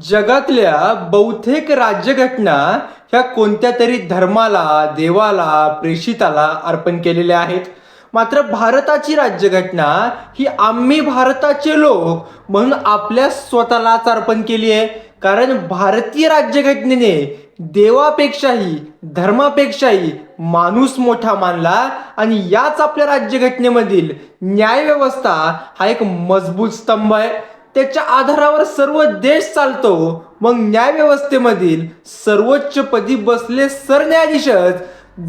जगातल्या बहुतेक राज्यघटना ह्या कोणत्या तरी धर्माला, देवाला, प्रेषिताला अर्पण केलेल्या आहेत. मात्र भारताची राज्यघटना ही आम्ही भारताचे लोक म्हणून आपल्या स्वतःलाच अर्पण केली आहे. कारण भारतीय राज्यघटनेने देवापेक्षाही, धर्मापेक्षाही माणूस मोठा मानला आणि याच आपल्या राज्यघटनेमधील न्यायव्यवस्था हा एक मजबूत स्तंभ आहे. त्याच्या आधारावर सर्व देश चालतो. मग न्यायव्यवस्थेमधील सर्वोच्च पदी बसले सरन्यायाधीशच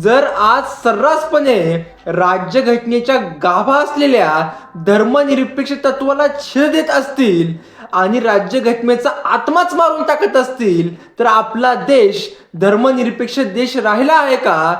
जर आज सर्रासपणे राज्यघटनेच्या गाभा असलेल्या धर्मनिरपेक्ष तत्वाला छेद देत असतील आणि राज्यघटनेचा आत्माच मारून टाकत असतील, तर आपला देश धर्मनिरपेक्ष देश राहिला आहे का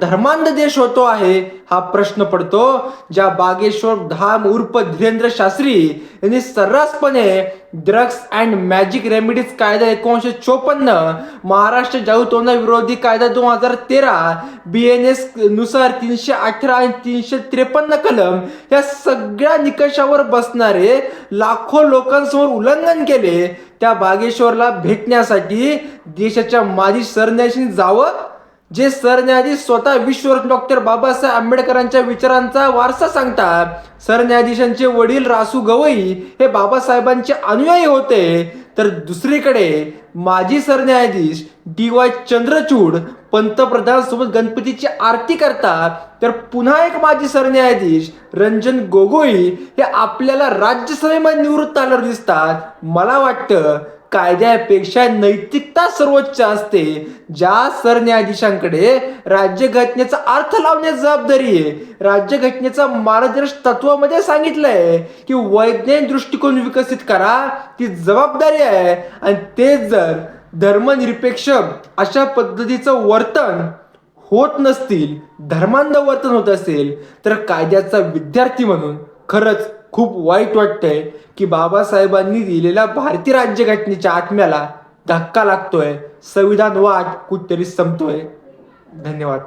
धर्मांध देश होतो आहे हा प्रश्न पडतो. ज्या बागेश्वर धाम उर्फ धीरेंद्र शास्त्री यांनी सर्रासपणे ड्रग्स अँड मॅजिक रेमेडीज कायदा 1954, महाराष्ट्र जादूटोणा विरोधी कायदा 2013, BNS नुसार 318 आणि 353 कलम या सगळ्या निकषावर बसणारे लाखो लोकांसमोर उल्लंघन केले. त्या बागेश्वरला भेटण्यासाठी देशाच्या माजी सरन्यायाधीशांनी जावं, जे सरन्यायाधीश स्वतः विश्वरत्न डॉक्टर बाबासाहेब आंबेडकरांच्या विचारांचा वारसा सांगतात. सरन्यायाधीशांचे वडील रासू गवई हे बाबासाहेबांचे अनुयायी होते. तर दुसरीकडे माजी सरन्यायाधीश DY चंद्रचूड पंतप्रधान सोबत गणपतीची आरती करतात. तर पुन्हा एक माजी सरन्यायाधीश रंजन गोगोई हे आपल्याला राज्यसभेमध्ये निवृत्त आल्यावर दिसतात. मला वाटतं कायद्यापेक्षा नैतिकता सर्वोच्च असते. ज्या सरन्यायाधीशांकडे राज्यघटनेचा अर्थ लावण्याची जबाबदारी आहे, राज्यघटनेचा मार्गदर्शक तत्वामध्ये सांगितलंय की वैज्ञानिक दृष्टिकोन विकसित करा, ती जबाबदारी आहे. आणि तेच जर धर्मनिरपेक्ष अशा पद्धतीचं वर्तन होत नसतील, धर्मांध वर्तन होत असेल, तर कायद्याचा विद्यार्थी म्हणून खरंच खूप वाईट वाटतंय की बाबासाहेबांनी दिलेल्या भारतीय राज्यघटनेच्या आत्म्याला धक्का लागतोय, संविधान वाट कुठेतरी संपतोय. धन्यवाद.